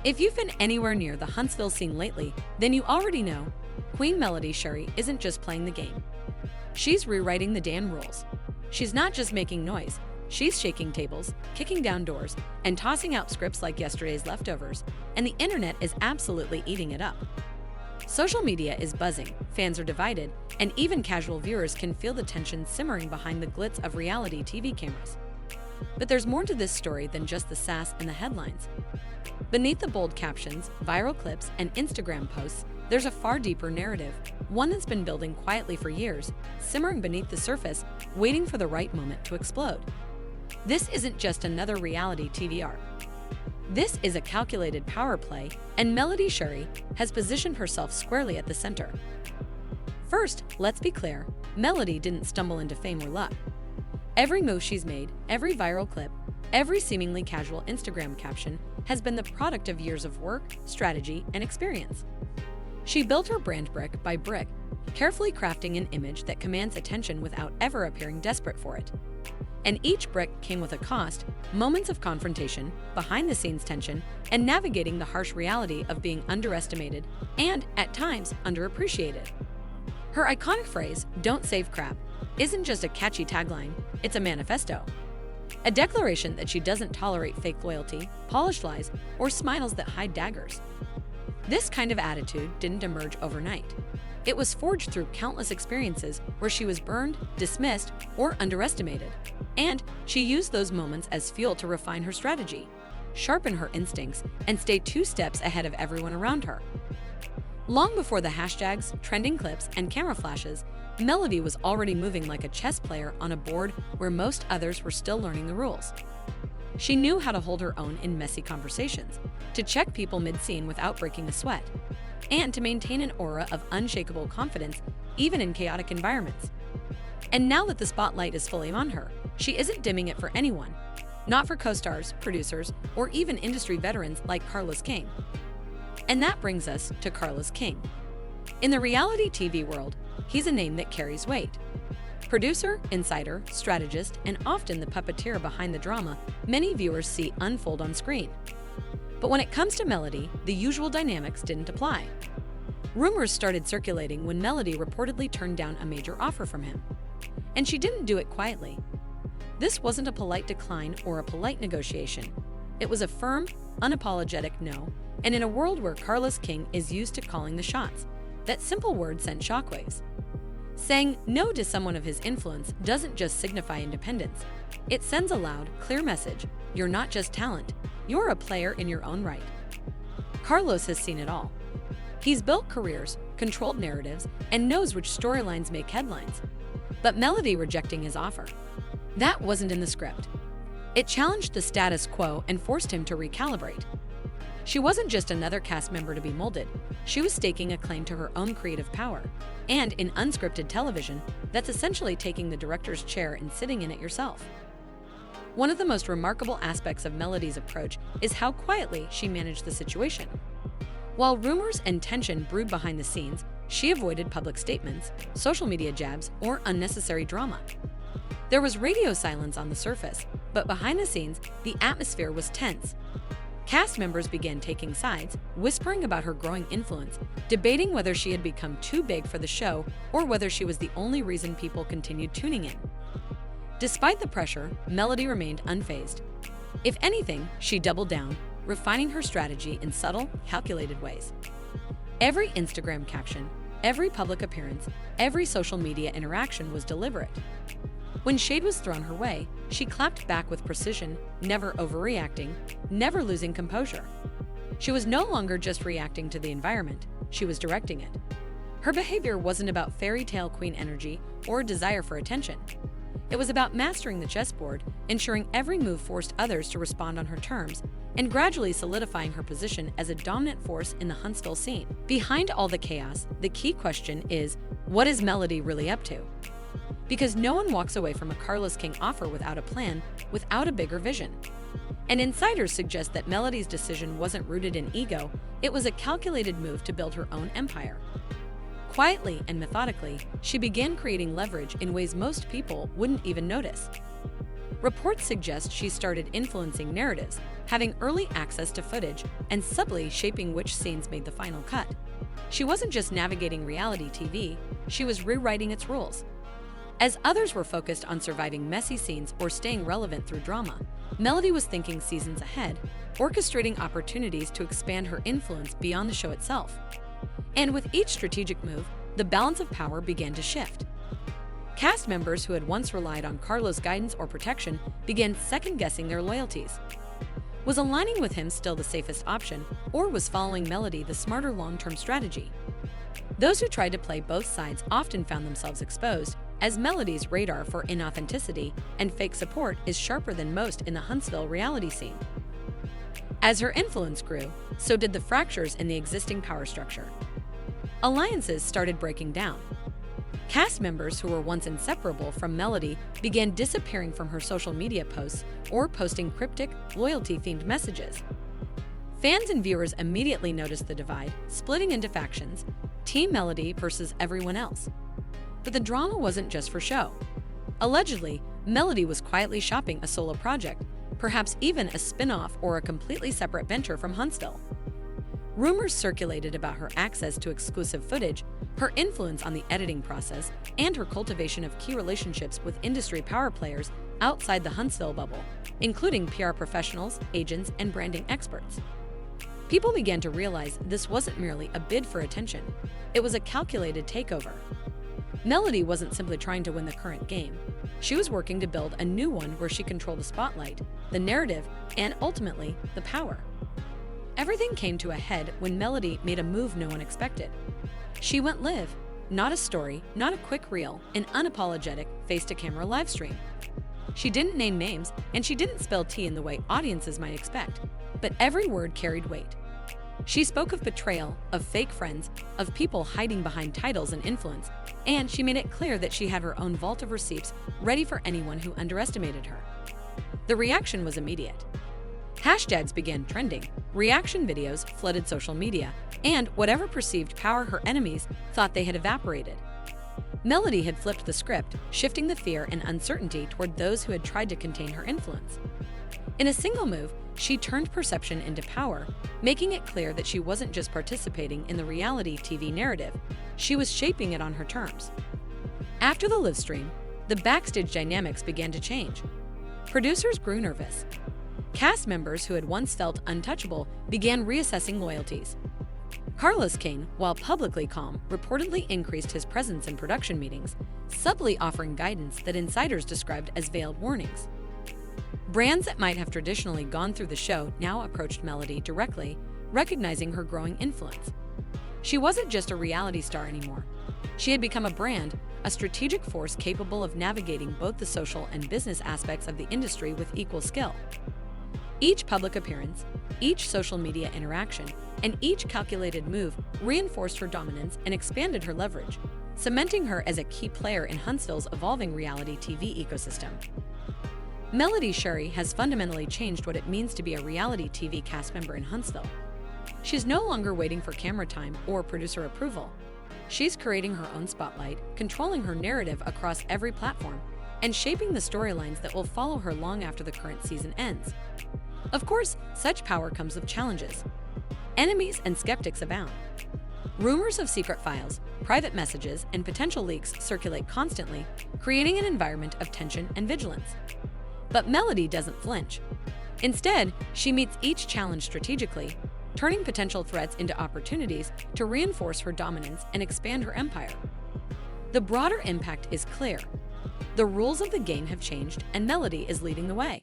If you've been anywhere near the Huntsville scene lately, then you already know Queen Melody Shari isn't just playing the game. She's rewriting the damn rules. She's not just making noise, she's shaking tables, kicking down doors, and tossing out scripts like yesterday's leftovers, and the internet is absolutely eating it up. Social media is buzzing, fans are divided, and even casual viewers can feel the tension simmering behind the glitz of reality TV cameras. But there's more to this story than just the sass and the headlines. Beneath the bold captions, viral clips, and Instagram posts, there's a far deeper narrative, one that's been building quietly for years, simmering beneath the surface, waiting for the right moment to explode. This isn't just another reality TV arc. This is a calculated power play, and Melody Shari has positioned herself squarely at the center. First, let's be clear, Melody didn't stumble into fame or luck. Every move she's made, every viral clip, every seemingly casual Instagram caption has been the product of years of work, strategy, and experience. She built her brand brick by brick, carefully crafting an image that commands attention without ever appearing desperate for it. And each brick came with a cost, moments of confrontation, behind-the-scenes tension, and navigating the harsh reality of being underestimated and, at times, underappreciated. Her iconic phrase, "Don't save crap," isn't just a catchy tagline, it's a manifesto. A declaration that she doesn't tolerate fake loyalty, polished lies, or smiles that hide daggers. This kind of attitude didn't emerge overnight. It was forged through countless experiences where she was burned, dismissed, or underestimated. And she used those moments as fuel to refine her strategy, sharpen her instincts, and stay 2 steps ahead of everyone around her. Long before the hashtags, trending clips, and camera flashes, Melody was already moving like a chess player on a board where most others were still learning the rules. She knew how to hold her own in messy conversations, to check people mid-scene without breaking a sweat, and to maintain an aura of unshakable confidence even in chaotic environments. And now that the spotlight is fully on her, she isn't dimming it for anyone. Not for co-stars, producers, or even industry veterans like Carlos King. And that brings us to Carlos King. In the reality TV world, he's a name that carries weight. Producer, insider, strategist, and often the puppeteer behind the drama many viewers see unfold on screen. But when it comes to Melody, the usual dynamics didn't apply. Rumors started circulating when Melody reportedly turned down a major offer from him. And she didn't do it quietly. This wasn't a polite decline or a polite negotiation. It was a firm, unapologetic no, and in a world where Carlos King is used to calling the shots, that simple word sent shockwaves. Saying no to someone of his influence doesn't just signify independence. It sends a loud, clear message: you're not just talent, you're a player in your own right. Carlos has seen it all. He's built careers, controlled narratives, and knows which storylines make headlines. But Melody rejecting his offer, that wasn't in the script. It challenged the status quo and forced him to recalibrate. She wasn't just another cast member to be molded, she was staking a claim to her own creative power. And in unscripted television, that's essentially taking the director's chair and sitting in it yourself. One of the most remarkable aspects of Melody's approach is how quietly she managed the situation. While rumors and tension brewed behind the scenes, she avoided public statements, social media jabs, or unnecessary drama. There was radio silence on the surface, but behind the scenes, the atmosphere was tense. Cast members began taking sides, whispering about her growing influence, debating whether she had become too big for the show or whether she was the only reason people continued tuning in. Despite the pressure, Melody remained unfazed. If anything, she doubled down, refining her strategy in subtle, calculated ways. Every Instagram caption, every public appearance, every social media interaction was deliberate. When shade was thrown her way, she clapped back with precision, never overreacting, never losing composure. She was no longer just reacting to the environment, she was directing it. Her behavior wasn't about fairy tale queen energy or a desire for attention. It was about mastering the chessboard, ensuring every move forced others to respond on her terms, and gradually solidifying her position as a dominant force in the Huntsville scene. Behind all the chaos, the key question is, what is Melody really up to? Because no one walks away from a Carlos King offer without a plan, without a bigger vision. And insiders suggest that Melody's decision wasn't rooted in ego, it was a calculated move to build her own empire. Quietly and methodically, she began creating leverage in ways most people wouldn't even notice. Reports suggest she started influencing narratives, having early access to footage, and subtly shaping which scenes made the final cut. She wasn't just navigating reality TV, she was rewriting its rules. As others were focused on surviving messy scenes or staying relevant through drama, Melody was thinking seasons ahead, orchestrating opportunities to expand her influence beyond the show itself. And with each strategic move, the balance of power began to shift. Cast members who had once relied on Carlos' guidance or protection began second-guessing their loyalties. Was aligning with him still the safest option, or was following Melody the smarter long-term strategy? Those who tried to play both sides often found themselves exposed, as Melody's radar for inauthenticity and fake support is sharper than most in the Huntsville reality scene. As her influence grew, so did the fractures in the existing power structure. Alliances started breaking down. Cast members who were once inseparable from Melody began disappearing from her social media posts or posting cryptic, loyalty-themed messages. Fans and viewers immediately noticed the divide, splitting into factions, Team Melody versus everyone else. But the drama wasn't just for show. Allegedly, Melody was quietly shopping a solo project, perhaps even a spin-off or a completely separate venture from Huntsville. Rumors circulated about her access to exclusive footage, her influence on the editing process, and her cultivation of key relationships with industry power players outside the Huntsville bubble, including PR professionals, agents, and branding experts. People began to realize this wasn't merely a bid for attention, it was a calculated takeover. Melody wasn't simply trying to win the current game. She was working to build a new one where she controlled the spotlight, the narrative, and ultimately, the power. Everything came to a head when Melody made a move no one expected. She went live, not a story, not a quick reel, an unapologetic face-to-camera live stream. She didn't name names, and she didn't spill tea in the way audiences might expect, but every word carried weight. She spoke of betrayal, of fake friends, of people hiding behind titles and influence, and she made it clear that she had her own vault of receipts ready for anyone who underestimated her. The reaction was immediate. Hashtags began trending, reaction videos flooded social media, and whatever perceived power her enemies thought they had evaporated. Melody had flipped the script, shifting the fear and uncertainty toward those who had tried to contain her influence. In a single move, she turned perception into power, making it clear that she wasn't just participating in the reality TV narrative, she was shaping it on her terms. After the live stream, the backstage dynamics began to change. Producers grew nervous. Cast members who had once felt untouchable began reassessing loyalties. Carlos King, while publicly calm, reportedly increased his presence in production meetings, subtly offering guidance that insiders described as veiled warnings. Brands that might have traditionally gone through the show now approached Melody directly, recognizing her growing influence. She wasn't just a reality star anymore. She had become a brand, a strategic force capable of navigating both the social and business aspects of the industry with equal skill. Each public appearance, each social media interaction, and each calculated move reinforced her dominance and expanded her leverage, cementing her as a key player in Huntsville's evolving reality TV ecosystem. Melody Shari has fundamentally changed what it means to be a reality TV cast member in Huntsville. She's no longer waiting for camera time or producer approval. She's creating her own spotlight, controlling her narrative across every platform, and shaping the storylines that will follow her long after the current season ends. Of course, such power comes with challenges. Enemies and skeptics abound. Rumors of secret files, private messages, and potential leaks circulate constantly, creating an environment of tension and vigilance. But Melody doesn't flinch. Instead, she meets each challenge strategically, turning potential threats into opportunities to reinforce her dominance and expand her empire. The broader impact is clear. The rules of the game have changed, and Melody is leading the way.